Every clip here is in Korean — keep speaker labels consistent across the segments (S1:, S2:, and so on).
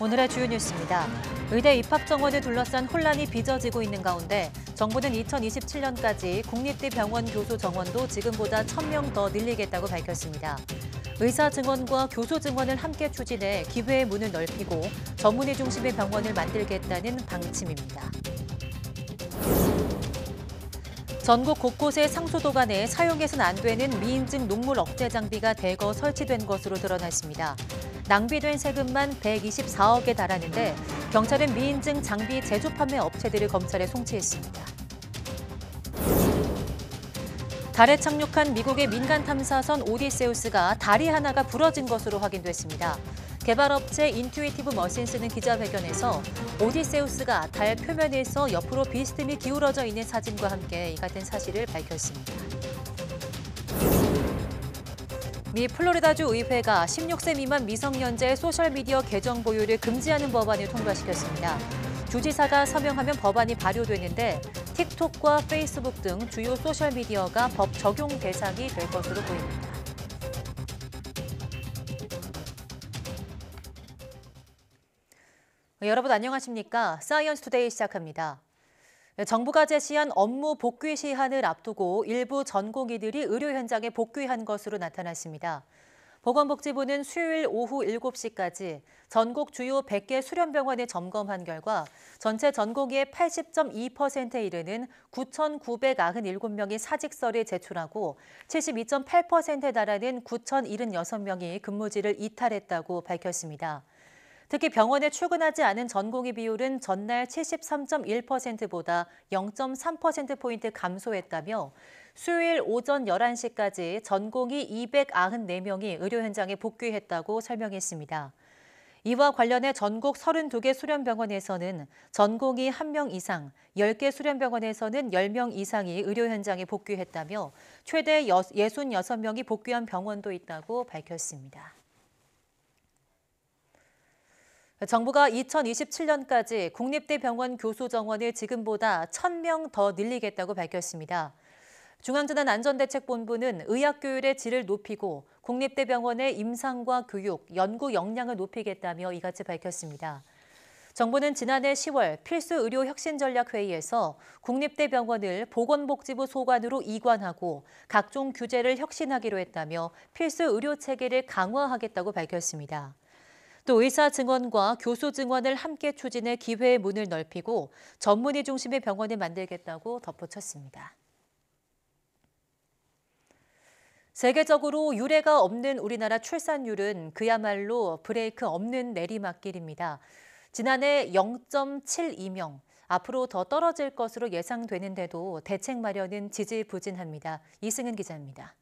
S1: 오늘의 주요 뉴스입니다. 의대 입학 정원을 둘러싼 혼란이 빚어지고 있는 가운데 정부는 2027년까지 국립대 병원 교수 정원도 지금보다 1,000명 더 늘리겠다고 밝혔습니다. 의사 증원과 교수 증원을 함께 추진해 기회의 문을 넓히고 전문의 중심의 병원을 만들겠다는 방침입니다. 전국 곳곳의 상수도관에 사용해서는 안 되는 미인증 녹물 억제 장비가 대거 설치된 것으로 드러났습니다. 낭비된 세금만 124억에 달하는데 경찰은 미인증 장비 제조 판매 업체들을 검찰에 송치했습니다. 달에 착륙한 미국의 민간 탐사선 오디세우스가 다리 하나가 부러진 것으로 확인됐습니다. 개발업체 인투이티브 머신스는 기자회견에서 오디세우스가 달 표면에서 옆으로 비스듬히 기울어져 있는 사진과 함께 이 같은 사실을 밝혔습니다. 미 플로리다주 의회가 16세 미만 미성년자의 소셜미디어 계정 보유를 금지하는 법안을 통과시켰습니다. 주지사가 서명하면 법안이 발효되는데 틱톡과 페이스북 등 주요 소셜미디어가 법 적용 대상이 될 것으로 보입니다. 여러분 안녕하십니까? 사이언스 투데이 시작합니다. 정부가 제시한 업무 복귀 시한을 앞두고 일부 전공의들이 의료 현장에 복귀한 것으로 나타났습니다. 보건복지부는 수요일 오후 7시까지 전국 주요 100개 수련병원을 점검한 결과 전체 전공의의 80.2%에 이르는 9,997명이 사직서를 제출하고 72.8%에 달하는 9,076명이 근무지를 이탈했다고 밝혔습니다. 특히 병원에 출근하지 않은 전공의 비율은 전날 73.1%보다 0.3%포인트 감소했다며 수요일 오전 11시까지 전공의 294명이 의료 현장에 복귀했다고 설명했습니다. 이와 관련해 전국 32개 수련병원에서는 전공의 1명 이상, 10개 수련병원에서는 10명 이상이 의료 현장에 복귀했다며 최대 66명이 복귀한 병원도 있다고 밝혔습니다. 정부가 2027년까지 국립대 병원 교수 정원을 지금보다 1,000명 더 늘리겠다고 밝혔습니다. 중앙재난안전대책본부는 의학교육의 질을 높이고 국립대 병원의 임상과 교육, 연구 역량을 높이겠다며 이같이 밝혔습니다. 정부는 지난해 10월 필수의료혁신전략회의에서 국립대 병원을 보건복지부 소관으로 이관하고 각종 규제를 혁신하기로 했다며 필수의료체계를 강화하겠다고 밝혔습니다. 또 의사 증원과 교수 증원을 함께 추진해 기회의 문을 넓히고 전문의 중심의 병원을 만들겠다고 덧붙였습니다. 세계적으로 유례가 없는 우리나라 출산율은 그야말로 브레이크 없는 내리막길입니다. 지난해 0.72명, 앞으로 더 떨어질 것으로 예상되는데도 대책 마련은 지지부진합니다. 이승은 기자입니다.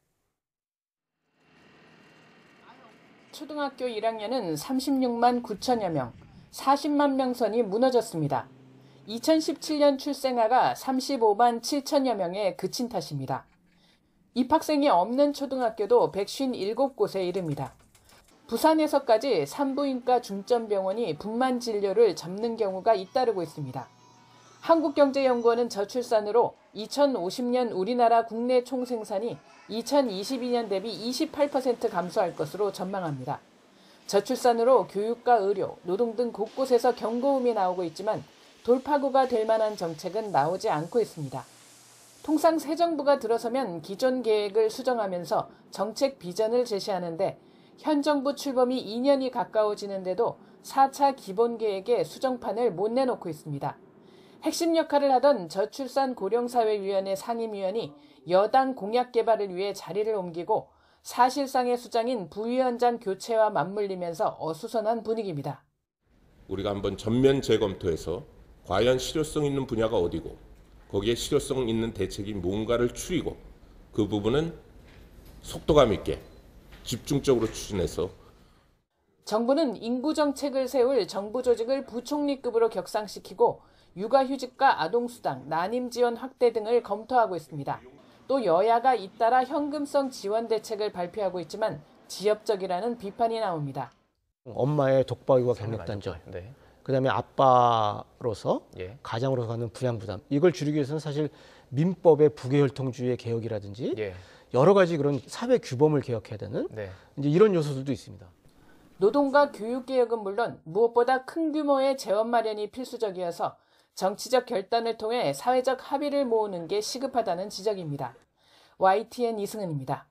S2: 초등학교 1학년은 36만 9천여 명, 40만 명 선이 무너졌습니다. 2017년 출생아가 35만 7천여 명에 그친 탓입니다. 입학생이 없는 초등학교도 157곳에 이릅니다. 부산에서까지 산부인과 중점병원이 분만 진료를 접는 경우가 잇따르고 있습니다. 한국경제연구원은 저출산으로 2050년 우리나라 국내 총생산이 2022년 대비 28% 감소할 것으로 전망합니다. 저출산으로 교육과 의료, 노동 등 곳곳에서 경고음이 나오고 있지만 돌파구가 될 만한 정책은 나오지 않고 있습니다. 통상 새 정부가 들어서면 기존 계획을 수정하면서 정책 비전을 제시하는데 현 정부 출범이 2년이 가까워지는데도 4차 기본계획의 수정판을 못 내놓고 있습니다. 핵심 역할을 하던 저출산 고령사회위원회 상임위원이 여당 공약 개발을 위해 자리를 옮기고 사실상의 수장인 부위원장 교체와 맞물리면서 어수선한 분위기입니다.
S3: 우리가 한번 전면 재검토해서 과연 실효성 있는 분야가 어디고 거기에 실효성 있는 대책이 뭔가를 추리고 그 부분은 속도감 있게 집중적으로 추진해서
S2: 정부는 인구 정책을 세울 정부 조직을 부총리급으로 격상시키고 육아휴직과 아동수당, 난임지원 확대 등을 검토하고 있습니다. 또 여야가 잇따라 현금성 지원 대책을 발표하고 있지만 지엽적이라는 비판이 나옵니다.
S4: 엄마의 독박육아 경력단절, 그다음에 아빠로서 가장으로서 갖는 부양 부담, 이걸 줄이기 위해서는 사실 민법의 부계혈통주의 개혁이라든지 여러 가지 그런 사회 규범을 개혁해야 되는 이제 이런 요소들도 있습니다.
S2: 노동과 교육개혁은 물론 무엇보다 큰 규모의 재원 마련이 필수적이어서 정치적 결단을 통해 사회적 합의를 모으는 게 시급하다는 지적입니다. YTN 이승은입니다.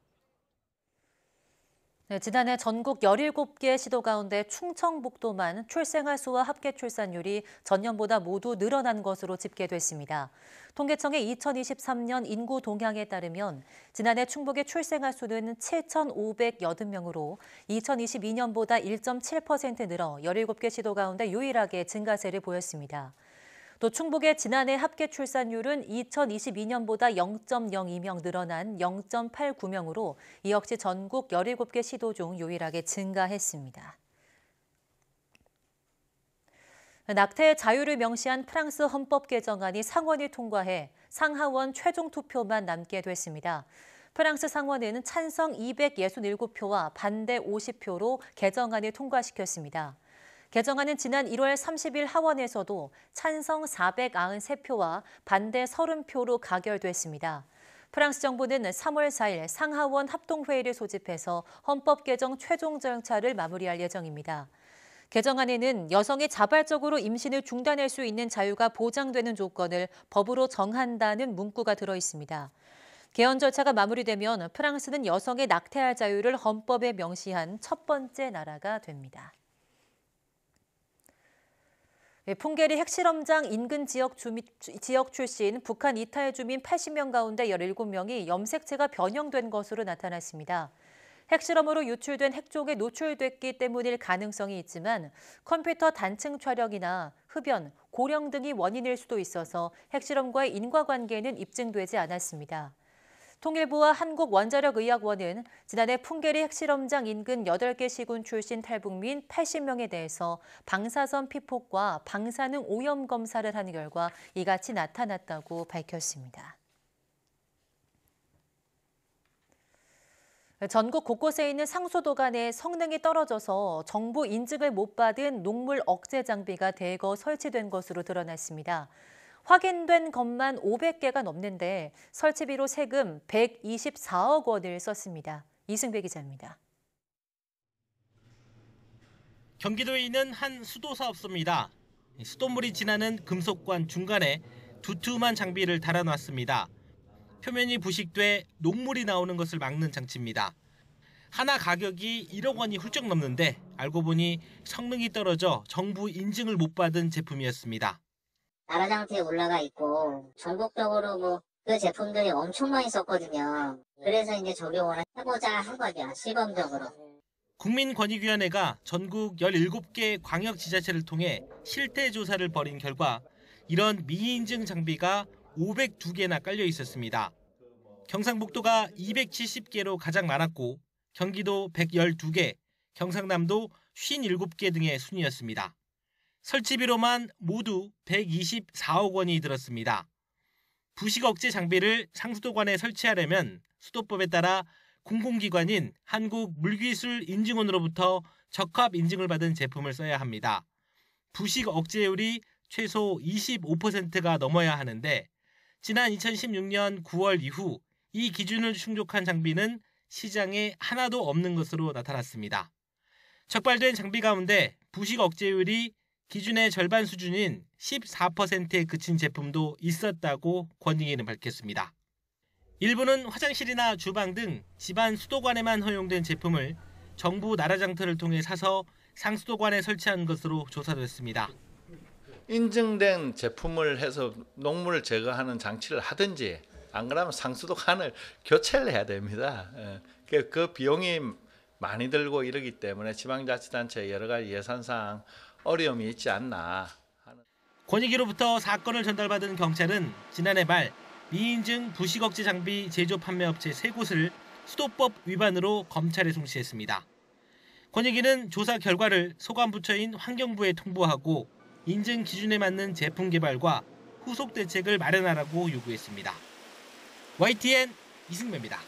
S1: 네, 지난해 전국 17개 시도 가운데 충청북도만 출생아 수와 합계 출산율이 전년보다 모두 늘어난 것으로 집계됐습니다. 통계청의 2023년 인구 동향에 따르면 지난해 충북의 출생아 수는 7,580명으로 2022년보다 1.7% 늘어 17개 시도 가운데 유일하게 증가세를 보였습니다. 또 충북의 지난해 합계 출산율은 2022년보다 0.02명 늘어난 0.89명으로 이 역시 전국 17개 시도 중 유일하게 증가했습니다. 낙태의 자유를 명시한 프랑스 헌법 개정안이 상원을 통과해 상하원 최종 투표만 남게 됐습니다. 프랑스 상원은 찬성 267표와 반대 50표로 개정안을 통과시켰습니다. 개정안은 지난 1월 30일 하원에서도 찬성 493표와 반대 30표로 가결됐습니다. 프랑스 정부는 3월 4일 상하원 합동회의를 소집해서 헌법 개정 최종 절차를 마무리할 예정입니다. 개정안에는 여성이 자발적으로 임신을 중단할 수 있는 자유가 보장되는 조건을 법으로 정한다는 문구가 들어 있습니다. 개헌 절차가 마무리되면 프랑스는 여성의 낙태할 자유를 헌법에 명시한 첫 번째 나라가 됩니다. 풍계리 핵실험장 인근 지역 출신 북한 이탈 주민 80명 가운데 17명이 염색체가 변형된 것으로 나타났습니다. 핵실험으로 유출된 핵종에 노출됐기 때문일 가능성이 있지만 컴퓨터 단층 촬영이나 흡연, 고령 등이 원인일 수도 있어서 핵실험과의 인과관계는 입증되지 않았습니다. 통일부와 한국원자력의학원은 지난해 풍계리 핵실험장 인근 8개 시군 출신 탈북민 80명에 대해서 방사선 피폭과 방사능 오염 검사를 한 결과 이같이 나타났다고 밝혔습니다. 전국 곳곳에 있는 상수도 내 성능이 떨어져서 정부 인증을 못 받은 녹물 억제 장비가 대거 설치된 것으로 드러났습니다. 확인된 것만 500개가 넘는데 설치비로 세금 124억 원을 썼습니다. 이승배 기자입니다.
S5: 경기도에 있는 한 수도 사업소입니다. 수돗물이 지나는 금속관 중간에 두툼한 장비를 달아놨습니다. 표면이 부식돼 녹물이 나오는 것을 막는 장치입니다. 하나 가격이 1억 원이 훌쩍 넘는데 알고 보니 성능이 떨어져 정부 인증을 못 받은 제품이었습니다.
S6: 나라 장터에 올라가 있고 전국적으로 그 제품들이 엄청 많이 썼거든요. 그래서 이제 적용을 해보자 한 거죠, 시범적으로.
S5: 국민권익위원회가 전국 17개 광역지자체를 통해 실태 조사를 벌인 결과 이런 미인증 장비가 502개나 깔려 있었습니다. 경상북도가 270개로 가장 많았고 경기도 112개, 경상남도 57개 등의 순이었습니다. 설치비로만 모두 124억 원이 들었습니다. 부식 억제 장비를 상수도관에 설치하려면 수도법에 따라 공공기관인 한국물기술인증원으로부터 적합 인증을 받은 제품을 써야 합니다. 부식 억제율이 최소 25%가 넘어야 하는데 지난 2016년 9월 이후 이 기준을 충족한 장비는 시장에 하나도 없는 것으로 나타났습니다. 적발된 장비 가운데 부식 억제율이 기준의 절반 수준인 14%에 그친 제품도 있었다고 권익위는 밝혔습니다. 일부는 화장실이나 주방 등 집안 수도관에만 허용된 제품을 정부 나라장터를 통해 사서 상수도관에 설치한 것으로 조사됐습니다.
S7: 인증된 제품을 해서 녹물을 제거하는 장치를 하든지 안 그러면 상수도관을 교체를 해야 됩니다. 그 비용이 많이 들고 이러기 때문에 지방자치단체 여러 가지 예산상 어려움이 있지 않나 하는.
S5: 권익위로부터 사건을 전달받은 경찰은 지난해 말 미인증 부식 억제 장비 제조 판매업체 3곳을 수도법 위반으로 검찰에 송치했습니다. 권익위는 조사 결과를 소관부처인 환경부에 통보하고 인증 기준에 맞는 제품 개발과 후속 대책을 마련하라고 요구했습니다. YTN 이승배입니다.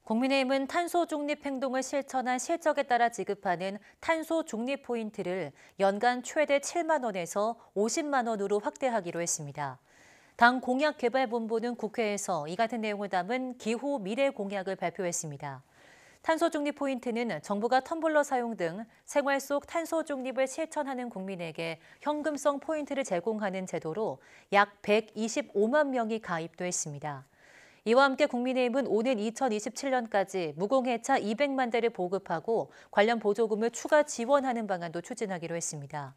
S1: 국민의힘은 탄소 중립 행동을 실천한 실적에 따라 지급하는 탄소 중립 포인트를 연간 최대 7만 원에서 50만 원으로 확대하기로 했습니다. 당 공약개발본부는 국회에서 이 같은 내용을 담은 기후 미래 공약을 발표했습니다. 탄소 중립 포인트는 정부가 텀블러 사용 등 생활 속 탄소 중립을 실천하는 국민에게 현금성 포인트를 제공하는 제도로 약 125만 명이 가입돼 있습니다. 이와 함께 국민의힘은 오는 2027년까지 무공해차 200만 대를 보급하고 관련 보조금을 추가 지원하는 방안도 추진하기로 했습니다.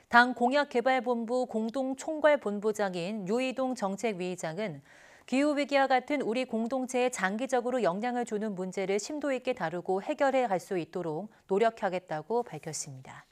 S1: 당 공약개발본부 공동총괄본부장인 유이동 정책위의장은 기후위기와 같은 우리 공동체에 장기적으로 영향을 주는 문제를 심도 있게 다루고 해결해 갈 수 있도록 노력하겠다고 밝혔습니다.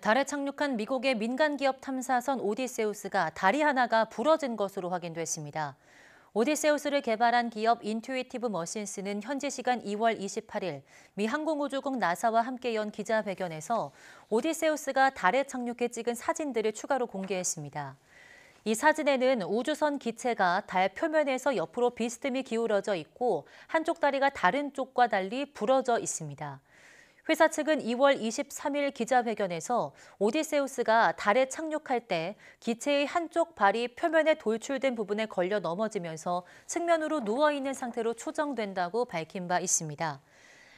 S1: 달에 착륙한 미국의 민간기업 탐사선 오디세우스가 다리 하나가 부러진 것으로 확인됐습니다. 오디세우스를 개발한 기업 인투이티브 머신스는 현지 시간 2월 28일 미 항공우주국 나사와 함께 연 기자회견에서 오디세우스가 달에 착륙해 찍은 사진들을 추가로 공개했습니다. 이 사진에는 우주선 기체가 달 표면에서 옆으로 비스듬히 기울어져 있고 한쪽 다리가 다른 쪽과 달리 부러져 있습니다. 회사 측은 2월 23일 기자회견에서 오디세우스가 달에 착륙할 때 기체의 한쪽 발이 표면에 돌출된 부분에 걸려 넘어지면서 측면으로 누워있는 상태로 추정된다고 밝힌 바 있습니다.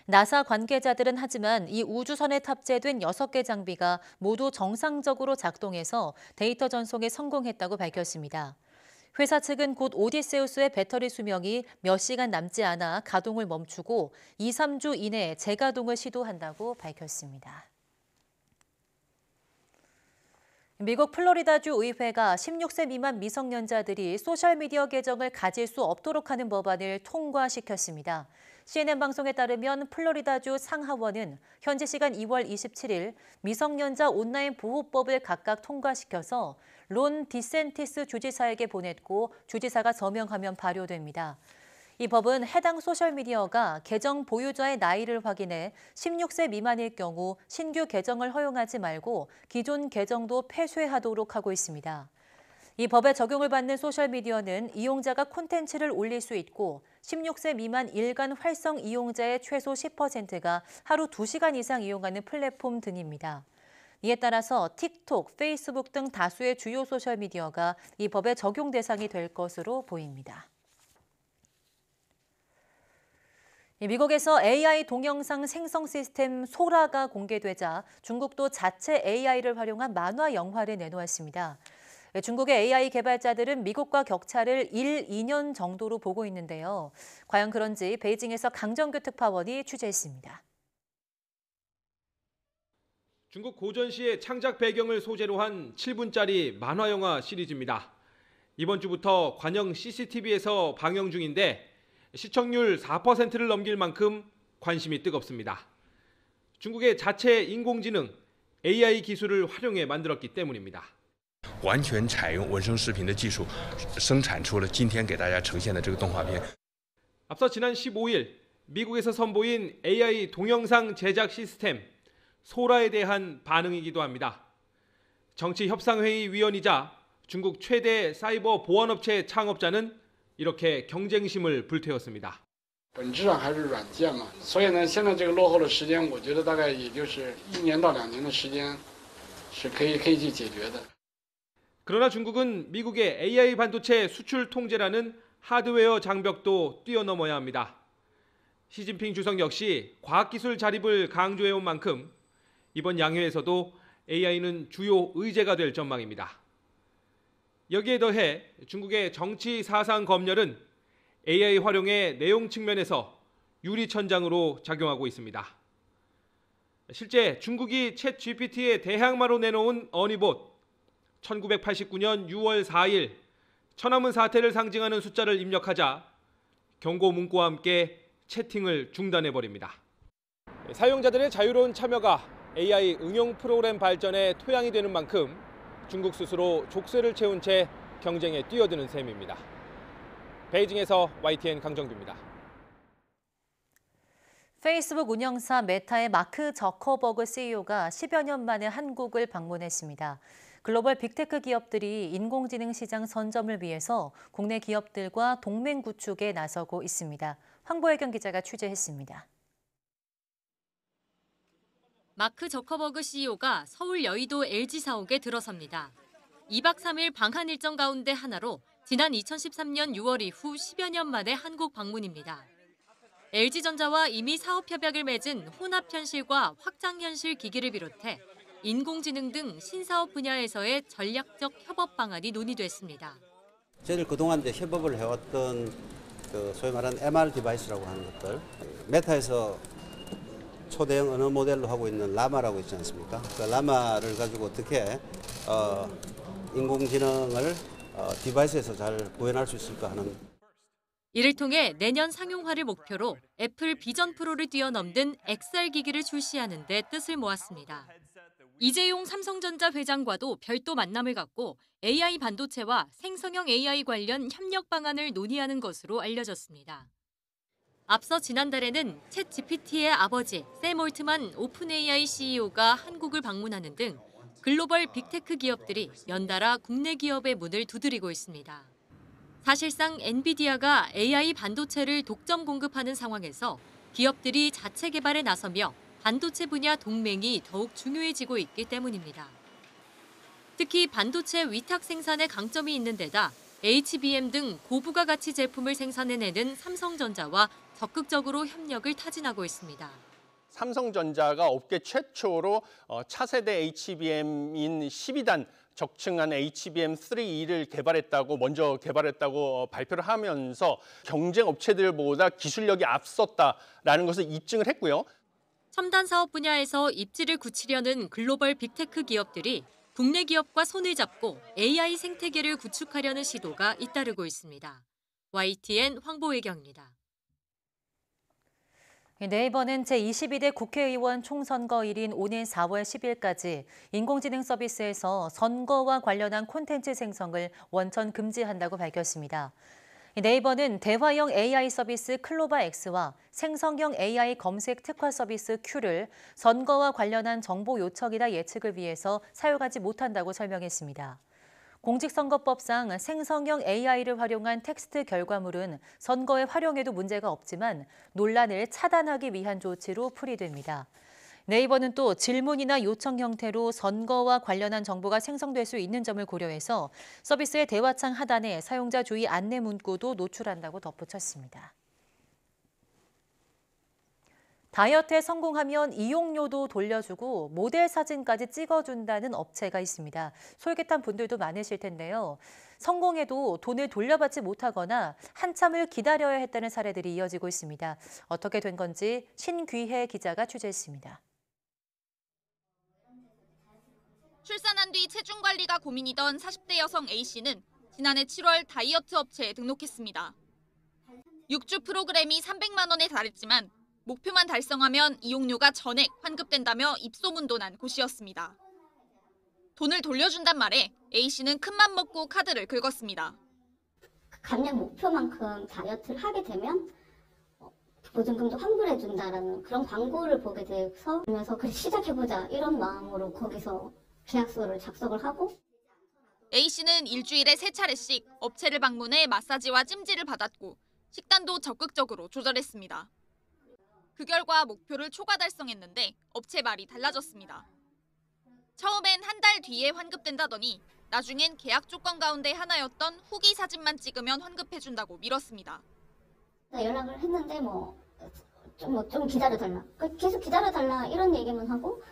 S1: 나사 관계자들은 하지만 이 우주선에 탑재된 6개 장비가 모두 정상적으로 작동해서 데이터 전송에 성공했다고 밝혔습니다. 회사 측은 곧 오디세우스의 배터리 수명이 몇 시간 남지 않아 가동을 멈추고 2, 3주 이내에 재가동을 시도한다고 밝혔습니다. 미국 플로리다주 의회가 16세 미만 미성년자들이 소셜미디어 계정을 가질 수 없도록 하는 법안을 통과시켰습니다. CNN 방송에 따르면 플로리다주 상하원은 현지 시간 2월 27일 미성년자 온라인 보호법을 각각 통과시켜서 론 디센티스 주지사에게 보냈고 주지사가 서명하면 발효됩니다. 이 법은 해당 소셜미디어가 계정 보유자의 나이를 확인해 16세 미만일 경우 신규 계정을 허용하지 말고 기존 계정도 폐쇄하도록 하고 있습니다. 이 법의 적용을 받는 소셜미디어는 이용자가 콘텐츠를 올릴 수 있고 16세 미만 일간 활성 이용자의 최소 10%가 하루 2시간 이상 이용하는 플랫폼 등입니다. 이에 따라서 틱톡, 페이스북 등 다수의 주요 소셜미디어가 이 법의 적용 대상이 될 것으로 보입니다. 미국에서 AI 동영상 생성 시스템 소라가 공개되자 중국도 자체 AI를 활용한 만화 영화를 내놓았습니다. 중국의 AI 개발자들은 미국과 격차를 1, 2년 정도로 보고 있는데요. 과연 그런지 베이징에서 강정규 특파원이 취재했습니다.
S8: 중국 고전시의 창작 배경을 소재로 한 7분짜리 만화영화 시리즈입니다. 이번 주부터 관영 CCTV에서 방영 중인데 시청률 4%를 넘길 만큼 관심이 뜨겁습니다. 중국의 자체 인공지능 AI 기술을 활용해 만들었기 때문입니다.
S9: 完全采用纹身视频的技术生产出了今天给大家呈现的这个动画片。
S8: 앞서 지난 15일 미국에서 선보인 AI 동영상 제작 시스템 소라에 대한 반응이기도 합니다. 정치협상회의 위원이자 중국 최대 사이버 보안업체 창업자는 이렇게 경쟁심을 불태웠습니다.
S10: 本质上还是软件嘛，所以呢，现在这个落后的时间，我觉得大概也就是1年到2年的时间，是可以去解决的。
S8: 그러나 중국은 미국의 AI 반도체 수출 통제라는 하드웨어 장벽도 뛰어넘어야 합니다. 시진핑 주석 역시 과학기술 자립을 강조해온 만큼 이번 양회에서도 AI는 주요 의제가 될 전망입니다. 여기에 더해 중국의 정치 사상 검열은 AI 활용의 내용 측면에서 유리천장으로 작용하고 있습니다. 실제 중국이 챗 GPT의 대항마로 내놓은 어니봇, 1989년 6월 4일 천안문 사태를 상징하는 숫자를 입력하자 경고 문구와 함께 채팅을 중단해버립니다. 사용자들의 자유로운 참여가 AI 응용 프로그램 발전의 토양이 되는 만큼 중국 스스로 족쇄를 채운 채 경쟁에 뛰어드는 셈입니다. 베이징에서 YTN 강정규입니다.
S1: 페이스북 운영사 메타의 마크 저커버그 CEO가 10여 년 만에 한국을 방문했습니다. 글로벌 빅테크 기업들이 인공지능 시장 선점을 위해서 국내 기업들과 동맹 구축에 나서고 있습니다. 황보혜경 기자가 취재했습니다.
S11: 마크 저커버그 CEO가 서울 여의도 LG 사옥에 들어섭니다. 2박 3일 방한 일정 가운데 하나로 지난 2013년 6월 이후 10여 년 만에 한국 방문입니다. LG전자와 이미 사업협약을 맺은 혼합현실과 확장현실 기기를 비롯해 인공지능 등 신사업 분야에서의 전략적 협업 방안이 논의됐습니다.
S12: 저희들 그동안 이제 협업을 해왔던 소위 말하는 MR 디바이스라고 하는 것들, 메타에서 초대형 언어 모델로 하고 있는 라마라고 있지 않습니까? 그 라마를 가지고 어떻게 인공지능을 디바이스에서 잘 구현할 수 있을까 하는.
S11: 이를 통해 내년 상용화를 목표로 애플 비전 프로를 뛰어넘는 XR 기기를 출시하는 데 뜻을 모았습니다. 이재용 삼성전자 회장과도 별도 만남을 갖고 AI 반도체와 생성형 AI 관련 협력 방안을 논의하는 것으로 알려졌습니다. 앞서 지난달에는 챗 GPT의 아버지 샘 올트만 오픈 AI CEO가 한국을 방문하는 등 글로벌 빅테크 기업들이 연달아 국내 기업의 문을 두드리고 있습니다. 사실상 엔비디아가 AI 반도체를 독점 공급하는 상황에서 기업들이 자체 개발에 나서며 반도체 분야 동맹이 더욱 중요해지고 있기 때문입니다. 특히 반도체 위탁 생산에 강점이 있는 데다 HBM 등 고부가 가치 제품을 생산해내는 삼성전자와 적극적으로 협력을 타진하고 있습니다.
S13: 삼성전자가 업계 최초로 차세대 HBM인 12단 적층한 HBM3E를 먼저 개발했다고 발표를 하면서 경쟁 업체들보다 기술력이 앞섰다라는 것을 입증을 했고요.
S11: 첨단 사업 분야에서 입지를 굳히려는 글로벌 빅테크 기업들이 국내 기업과 손을 잡고 AI 생태계를 구축하려는 시도가 잇따르고 있습니다. YTN 황보혜경입니다.
S1: 네이버는 제22대 국회의원 총선거일인 오는 4월 10일까지 인공지능 서비스에서 선거와 관련한 콘텐츠 생성을 원천 금지한다고 밝혔습니다. 네이버는 대화형 AI 서비스 클로바 X와 생성형 AI 검색 특화 서비스 Q를 선거와 관련한 정보 요청이나 예측을 위해서 사용하지 못한다고 설명했습니다. 공직선거법상 생성형 AI를 활용한 텍스트 결과물은 선거에 활용해도 문제가 없지만 논란을 차단하기 위한 조치로 풀이됩니다. 네이버는 또 질문이나 요청 형태로 선거와 관련한 정보가 생성될 수 있는 점을 고려해서 서비스의 대화창 하단에 사용자 주의 안내 문구도 노출한다고 덧붙였습니다. 다이어트에 성공하면 이용료도 돌려주고 모델 사진까지 찍어준다는 업체가 있습니다. 솔깃한 분들도 많으실 텐데요. 성공해도 돈을 돌려받지 못하거나 한참을 기다려야 했다는 사례들이 이어지고 있습니다. 어떻게 된 건지 신귀혜 기자가 취재했습니다.
S14: 출산한 뒤 체중 관리가 고민이던 40대 여성 A씨는 지난해 7월 다이어트 업체에 등록했습니다. 6주 프로그램이 300만 원에 달했지만 목표만 달성하면 이용료가 전액 환급된다며 입소문도 난 곳이었습니다. 돈을 돌려준단 말에 A씨는 큰맘 먹고 카드를 긁었습니다.
S15: 감량 목표만큼 다이어트를 하게 되면 보증금도 환불해준다라는 그런 광고를 보게 돼서 그러면서 그래 시작해보자 이런 마음으로 거기서 계약서를 작성을 하고
S14: A씨는 일주일에 3차례씩 업체를 방문해 마사지와 찜질을 받았고 식단도 적극적으로 조절했습니다. 그 결과 목표를 초과 달성했는데 업체 말이 달라졌습니다. 처음엔 한 달 뒤에 환급된다더니 나중엔 계약 조건 가운데 하나였던 후기 사진만 찍으면 환급해준다고 미뤘습니다.
S15: 연락을 했는데 좀 기다려달라. 계속 기다려달라 이런 얘기만 하고.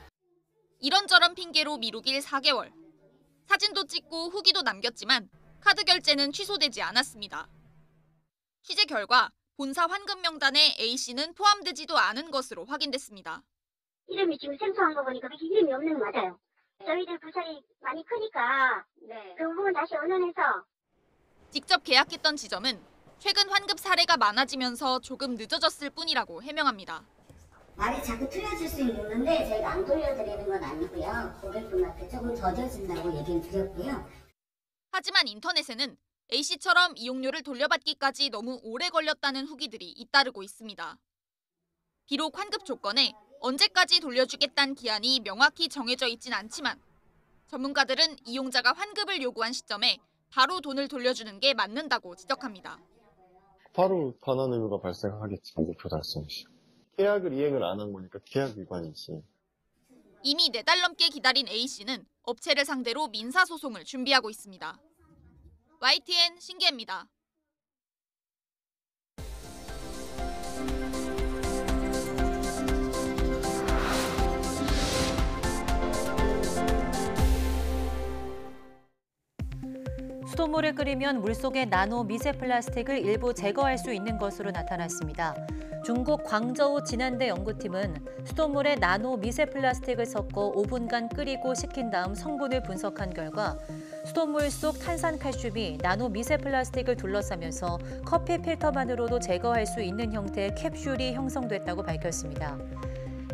S14: 이런저런 핑계로 미루길 4개월. 사진도 찍고 후기도 남겼지만 카드 결제는 취소되지 않았습니다. 취재 결과 본사 환급 명단에 A씨는 포함되지도 않은 것으로 확인됐습니다.
S16: 이름이 지금 생소한 거 보니까 그렇게 이름이 없는 거 맞아요. 저희들 부서이 많이 크니까 그 부분 다시 언론에서.
S14: 직접 계약했던 지점은 최근 환급 사례가 많아지면서 조금 늦어졌을 뿐이라고 해명합니다.
S15: 말이 자꾸 틀려질 수 있는데 저희가 안 돌려드리는 건 아니고요. 고객분한테 조금 더뎌진다고 얘기를 드렸고요.
S14: 하지만 인터넷에는 A씨처럼 이용료를 돌려받기까지 너무 오래 걸렸다는 후기들이 잇따르고 있습니다. 비록 환급 조건에 언제까지 돌려주겠다는 기한이 명확히 정해져 있진 않지만 전문가들은 이용자가 환급을 요구한 시점에 바로 돈을 돌려주는 게 맞는다고 지적합니다.
S17: 바로 반환 의무가 발생하겠지. 목표 달성 시. 계약을 이행을 안 한 거니까 계약 위반이지.
S14: 이미 4달 넘게 기다린 A씨는 업체를 상대로 민사소송을 준비하고 있습니다. YTN 신기혜입니다.
S1: 수돗물을 끓이면 물속의 나노 미세 플라스틱을 일부 제거할 수 있는 것으로 나타났습니다. 중국 광저우 진안대 연구팀은 수돗물에 나노 미세 플라스틱을 섞어 5분간 끓이고 식힌 다음 성분을 분석한 결과 수돗물 속 탄산칼슘이 나노 미세 플라스틱을 둘러싸면서 커피 필터만으로도 제거할 수 있는 형태의 캡슐이 형성됐다고 밝혔습니다.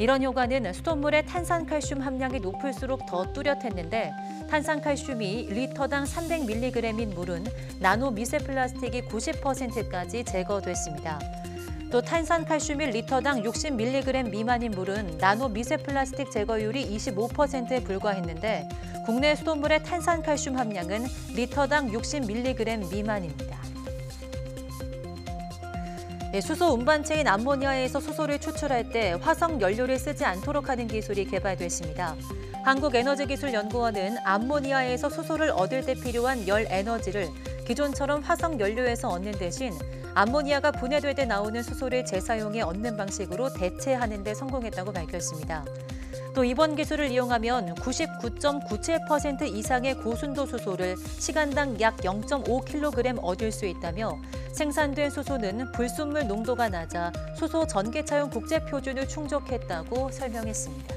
S1: 이런 효과는 수돗물의 탄산칼슘 함량이 높을수록 더 뚜렷했는데 탄산칼슘이 리터당 300mg인 물은 나노 미세 플라스틱이 90%까지 제거됐습니다. 또 탄산칼슘이 리터당 60mg 미만인 물은 나노 미세 플라스틱 제거율이 25%에 불과했는데 국내 수돗물의 탄산칼슘 함량은 리터당 60mg 미만입니다. 수소 운반체인 암모니아에서 수소를 추출할 때 화석 연료를 쓰지 않도록 하는 기술이 개발됐습니다. 한국에너지기술연구원은 암모니아에서 수소를 얻을 때 필요한 열 에너지를 기존처럼 화석 연료에서 얻는 대신 암모니아가 분해될 때 나오는 수소를 재사용해 얻는 방식으로 대체하는 데 성공했다고 밝혔습니다. 또 이번 기술을 이용하면 99.97% 이상의 고순도 수소를 시간당 약 0.5kg 얻을 수 있다며 생산된 수소는 불순물 농도가 낮아 수소 전기차용 국제표준을 충족했다고 설명했습니다.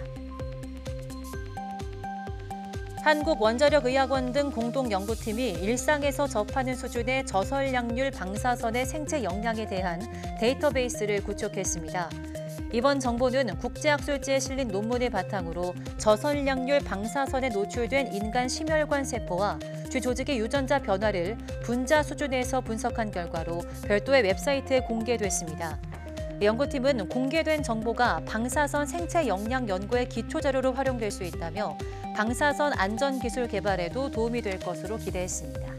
S1: 한국원자력의학원 등 공동연구팀이 일상에서 접하는 수준의 저설량률 방사선의 생체 영향에 대한 데이터베이스를 구축했습니다. 이번 정보는 국제학술지에 실린 논문을 바탕으로 저설량률 방사선에 노출된 인간 심혈관 세포와 주 조직의 유전자 변화를 분자 수준에서 분석한 결과로 별도의 웹사이트에 공개됐습니다. 연구팀은 공개된 정보가 방사선 생체 영향 연구의 기초자료로 활용될 수 있다며 방사선 안전 기술 개발에도 도움이 될 것으로 기대했습니다.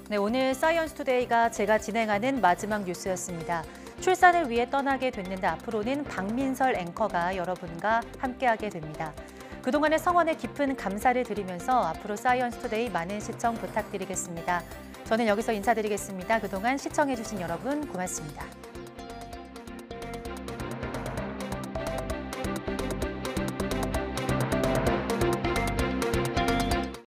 S1: 네, 오늘 사이언스 투데이가 제가 진행하는 마지막 뉴스였습니다. 출산을 위해 떠나게 됐는데 앞으로는 박민설 앵커가 여러분과 함께하게 됩니다. 그동안의 성원에 깊은 감사를 드리면서 앞으로 사이언스 투데이 많은 시청 부탁드리겠습니다. 저는 여기서 인사드리겠습니다. 그동안 시청해주신 여러분 고맙습니다.